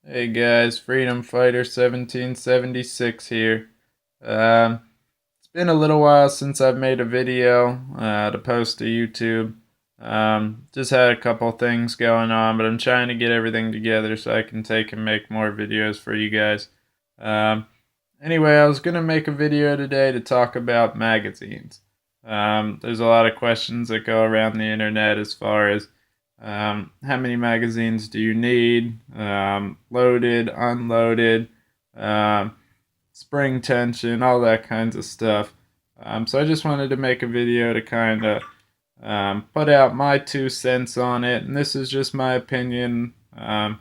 Hey guys, Freedom Fighter 1776 here. Um, it's been a little while since I've made a video to post to YouTube. Just had a couple things going on, but I'm trying to get everything together so I can take and make more videos for you guys. Um, anyway, I was going to make a video today to talk about magazines. There's a lot of questions that go around the internet as far as how many magazines do you need? Loaded, unloaded, um, spring tension, all that kinds of stuff. So I just wanted to make a video to kind of put out my 2 cents on it, and this is just my opinion. I'm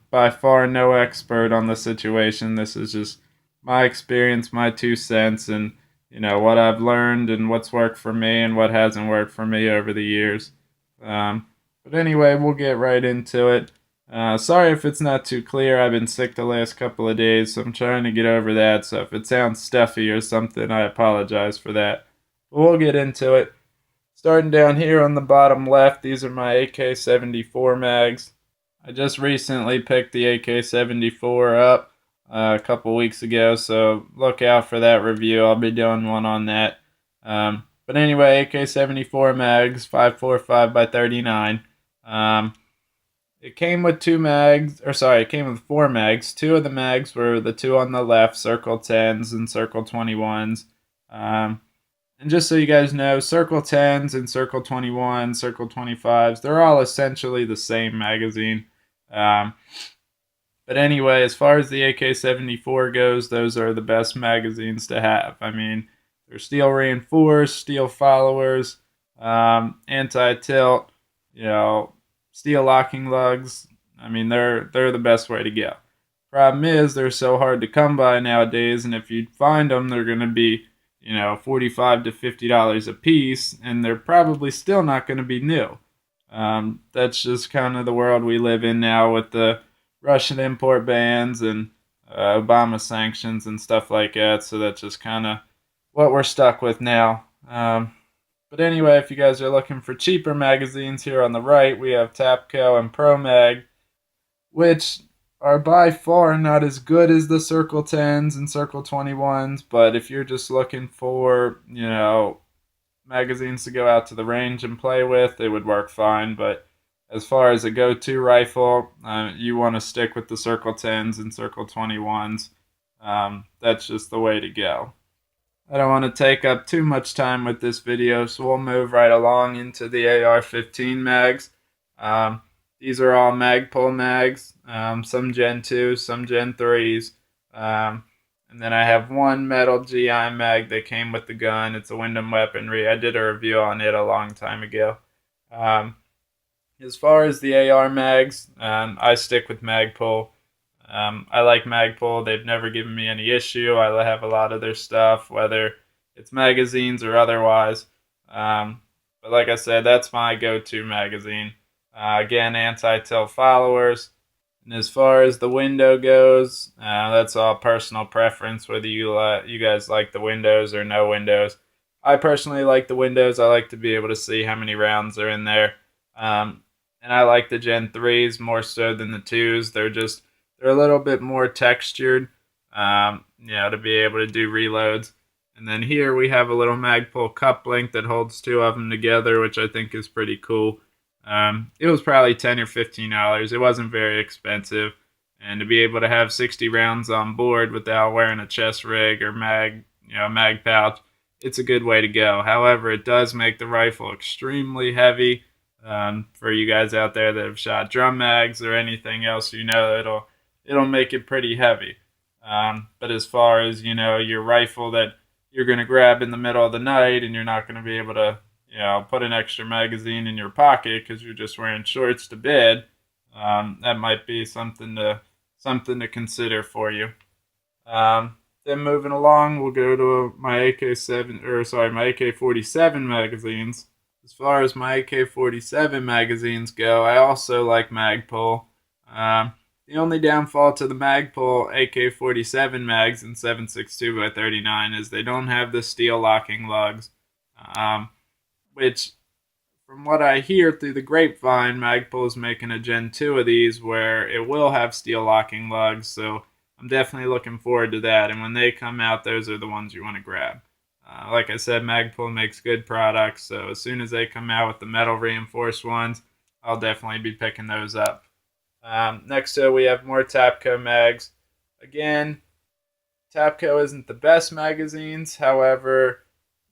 by far no expert on the situation. This is just my experience, my 2 cents, and what I've learned and what's worked for me and what hasn't worked for me over the years. But anyway, we'll get right into it. Sorry if it's not too clear. I've been sick the last couple of days, so I'm trying to get over that. So if it sounds stuffy or something, I apologize for that. But we'll get into it. Starting down here on the bottom left, these are my AK-74 mags. I just recently picked the AK-74 up a couple weeks ago, so look out for that review. I'll be doing one on that. But anyway, AK-74 mags, 545 by 39. It came with it came with 4 mags. Two of the mags were the two on the left, Circle 10s and Circle 21s. And just so you guys know, Circle 10s and Circle 21s, Circle 25s, they're all essentially the same magazine. Um, but anyway, as far as the AK-74 goes, those are the best magazines to have. I mean, they're steel reinforced, steel followers, anti-tilt, steel locking lugs. I mean, they're the best way to go. Problem is, they're so hard to come by nowadays, and if you find them, they're going to be, $45 to $50 a piece, and they're probably still not going to be new. That's just kind of the world we live in now with the Russian import bans and Obama sanctions and stuff like that. So that's just kind of what we're stuck with now. But anyway, if you guys are looking for cheaper magazines, here on the right we have Tapco and ProMag, which are by far not as good as the Circle 10s and Circle 21s. But if you're just looking for, magazines to go out to the range and play with, it would work fine. But as far as a go-to rifle, you want to stick with the Circle 10s and Circle 21s. That's just the way to go. I don't want to take up too much time with this video, so we'll move right along into the AR-15 mags. Um, these are all Magpul mags, some Gen 2, some Gen 3s. And then I have one metal GI mag that came with the gun. It's a Wyndham Weaponry. I did a review on it a long time ago. Um, as far as the AR mags, I stick with Magpul. I like Magpul. They've never given me any issue. I have a lot of their stuff, whether it's magazines or otherwise. But like I said, that's my go-to magazine. Again, anti-tilt followers. And as far as the window goes, that's all personal preference, whether you guys like the windows or no windows. I personally like the windows. I like to be able to see how many rounds are in there. And I like the Gen 3s more so than the 2s. They're a little bit more textured, to be able to do reloads. And then here we have a little Magpul cup link that holds two of them together, which I think is pretty cool. It was probably $10 or $15. It wasn't very expensive. And to be able to have 60 rounds on board without wearing a chest rig or mag pouch, it's a good way to go. However, it does make the rifle extremely heavy. For you guys out there that have shot drum mags or anything else, it'll make it pretty heavy. But as far as, your rifle that you're going to grab in the middle of the night and you're not going to be able to, put an extra magazine in your pocket because you're just wearing shorts to bed, that might be something to consider for you. Then moving along, we'll go to my AK-47 magazines. As far as my AK-47 magazines go, I also like Magpul. The only downfall to the Magpul AK-47 mags in 7.62 by 39 is they don't have the steel locking lugs, which from what I hear through the grapevine, Magpul's making a Gen 2 of these where it will have steel locking lugs, so I'm definitely looking forward to that. And when they come out, those are the ones you want to grab. Like I said, Magpul makes good products, so as soon as they come out with the metal reinforced ones, I'll definitely be picking those up. Next to it, we have more Tapco mags. Again, Tapco isn't the best magazines, however,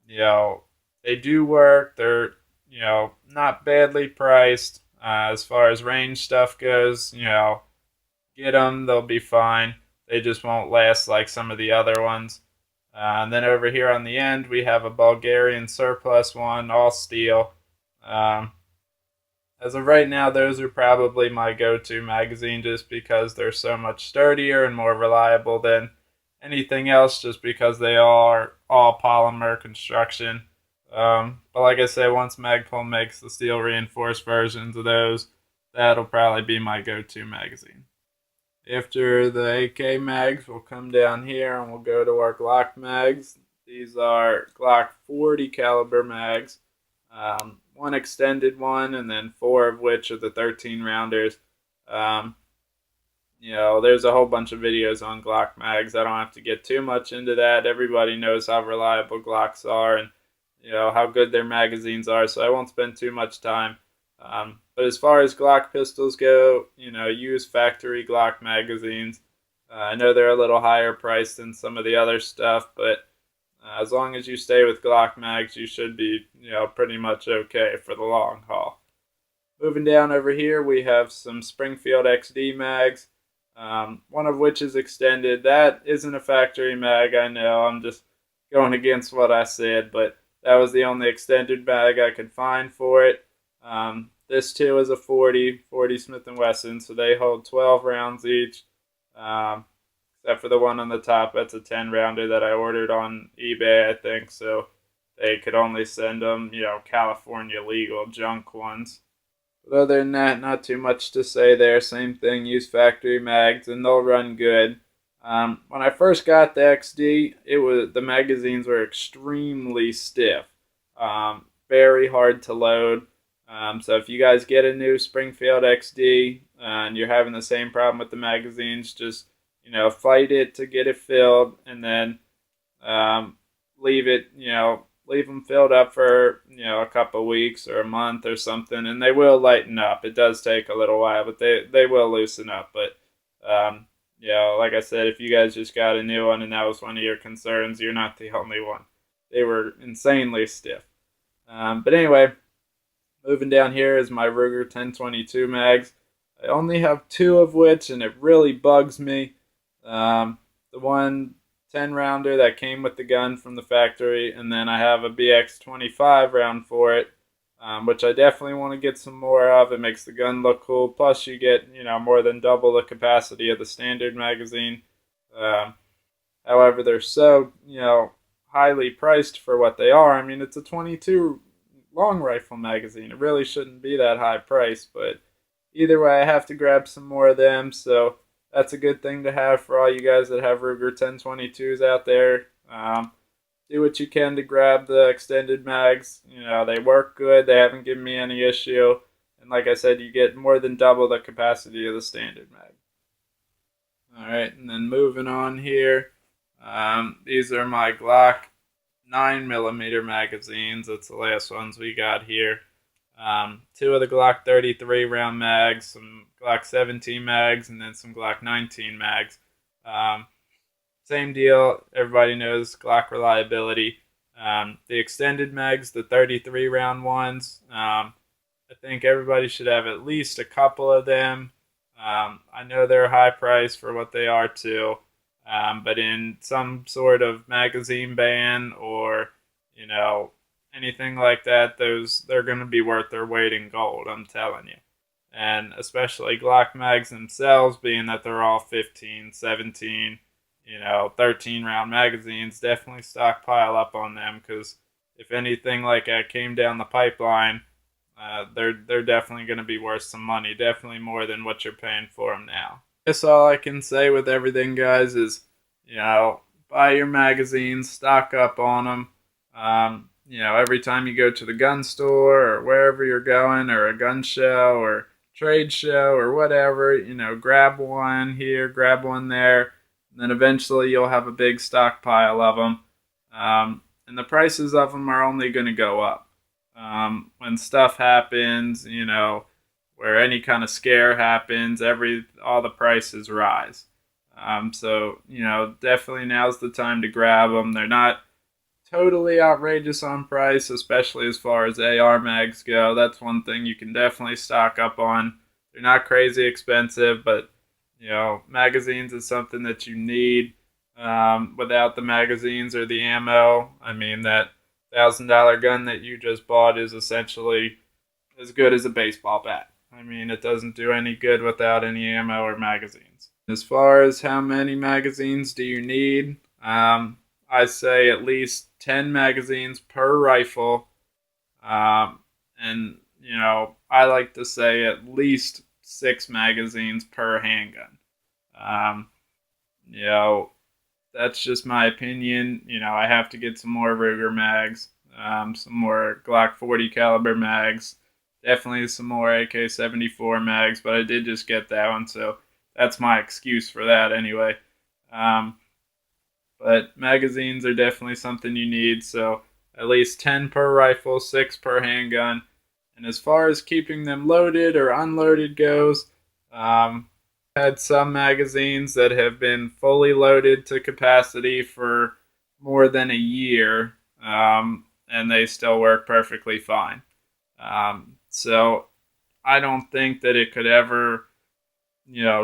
they do work. They're, not badly priced. As far as range stuff goes, get them, they'll be fine. They just won't last like some of the other ones. And then over here on the end, we have a Bulgarian surplus one, all steel. As of right now, those are probably my go-to magazine just because they're so much sturdier and more reliable than anything else, just because they are all polymer construction. But like I said, once Magpul makes the steel reinforced versions of those, that'll probably be my go-to magazine. After the AK mags, we'll come down here and we'll go to our Glock mags. These are Glock 40 caliber mags. One extended one, and then 4 of which are the 13 rounders. There's a whole bunch of videos on Glock mags. I don't have to get too much into that. Everybody knows how reliable Glocks are and how good their magazines are, so I won't spend too much time. But as far as Glock pistols go, use factory Glock magazines. I know they're a little higher priced than some of the other stuff, but as long as you stay with Glock mags, you should be, pretty much okay for the long haul. Moving down over here, we have some Springfield XD mags, one of which is extended. That isn't a factory mag, I know. I'm just going against what I said, but that was the only extended mag I could find for it. This too is a 40 Smith & Wesson, so they hold 12 rounds each. Except for the one on the top, that's a 10 rounder that I ordered on eBay, I think, so they could only send them, California legal junk ones. But other than that, not too much to say there. Same thing, use factory mags, and they'll run good. When I first got the XD, the magazines were extremely stiff, very hard to load. So if you guys get a new Springfield XD and you're having the same problem with the magazines, just fight it to get it filled, and then leave them filled up for a couple weeks or a month or something, and they will lighten up. It does take a little while, but they will loosen up. But like I said, if you guys just got a new one and that was one of your concerns, you're not the only one. They were insanely stiff. But anyway, moving down here is my Ruger 10/22 mags. I only have 2 of which, and it really bugs me. The one 10 rounder that came with the gun from the factory, and then I have a BX-25 round for it, which I definitely want to get some more of. It makes the gun look cool, plus you get more than double the capacity of the standard magazine. However, they're so highly priced for what they are. I mean, it's a 22 long rifle magazine. It really shouldn't be that high price, but either way, I have to grab some more of them, so that's a good thing to have for all you guys that have Ruger 10/22s out there. Do what you can to grab the extended mags. They work good. They haven't given me any issue. And like I said, you get more than double the capacity of the standard mag. Alright, and then moving on here. These are my Glock 9mm magazines. That's the last ones we got here. 2 of the Glock 33 round mags, some Glock 17 mags, and then some Glock 19 mags. Same deal. Everybody knows Glock reliability. The extended mags, the 33 round ones, I think everybody should have at least a couple of them. I know they're high price for what they are too, but in some sort of magazine ban or anything like that, they're going to be worth their weight in gold, I'm telling you. And especially Glock mags themselves, being that they're all 15, 17, 13 round magazines, definitely stockpile up on them, because if anything like that came down the pipeline, they're definitely going to be worth some money, definitely more than what you're paying for them now. I guess all I can say with everything, guys, is buy your magazines, stock up on them. every time you go to the gun store or wherever you're going, or a gun show or trade show or whatever, grab one here, grab one there, and then eventually you'll have a big stockpile of them. And the prices of them are only going to go up. When stuff happens, where any kind of scare happens, all the prices rise. So definitely now's the time to grab them. They're not totally outrageous on price, especially as far as AR mags go. That's one thing you can definitely stock up on. They're not crazy expensive, but magazines is something that you need. Without the magazines or the ammo, I mean, that $1,000 gun that you just bought is essentially as good as a baseball bat. I mean, it doesn't do any good without any ammo or magazines. As far as how many magazines do you need, I say at least 10 magazines per rifle. And, I like to say at least 6 magazines per handgun. Um, you know, that's just my opinion. I have to get some more Ruger mags, some more Glock 40 caliber mags, definitely some more AK-74 mags, but I did just get that one, so that's my excuse for that anyway. Um, but magazines are definitely something you need, so at least 10 per rifle, 6 per handgun. And as far as keeping them loaded or unloaded goes, had some magazines that have been fully loaded to capacity for more than a year, and they still work perfectly fine. So I don't think that it could ever,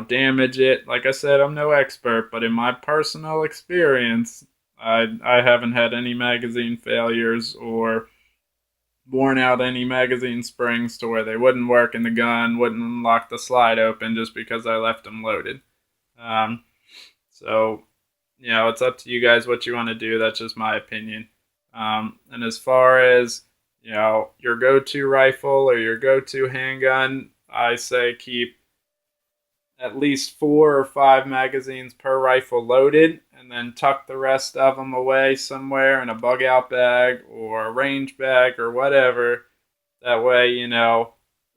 damage it. Like I said, I'm no expert, but in my personal experience, I haven't had any magazine failures or worn out any magazine springs to where they wouldn't work in the gun, wouldn't unlock the slide open just because I left them loaded. Um, so, it's up to you guys what you want to do. That's just my opinion. And as far as, your go-to rifle or your go-to handgun, I say keep at least 4 or 5 magazines per rifle loaded, and then tuck the rest of them away somewhere in a bug out bag or a range bag or whatever. That way,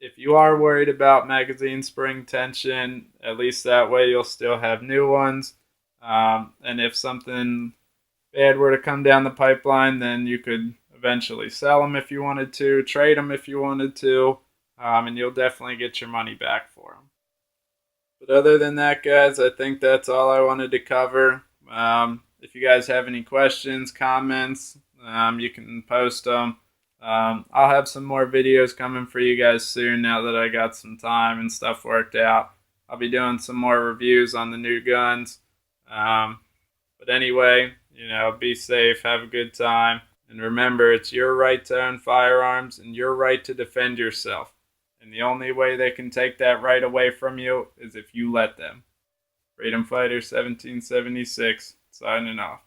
if you are worried about magazine spring tension, at least that way you'll still have new ones. And if something bad were to come down the pipeline, then you could eventually sell them if you wanted to, trade them if you wanted to, and you'll definitely get your money back for them. But other than that, guys, I think that's all I wanted to cover. If you guys have any questions, comments, you can post them. I'll have some more videos coming for you guys soon now that I got some time and stuff worked out. I'll be doing some more reviews on the new guns. But anyway, be safe, have a good time. And remember, it's your right to own firearms and your right to defend yourself. And the only way they can take that right away from you is if you let them. Freedom Fighter 1776, signing off.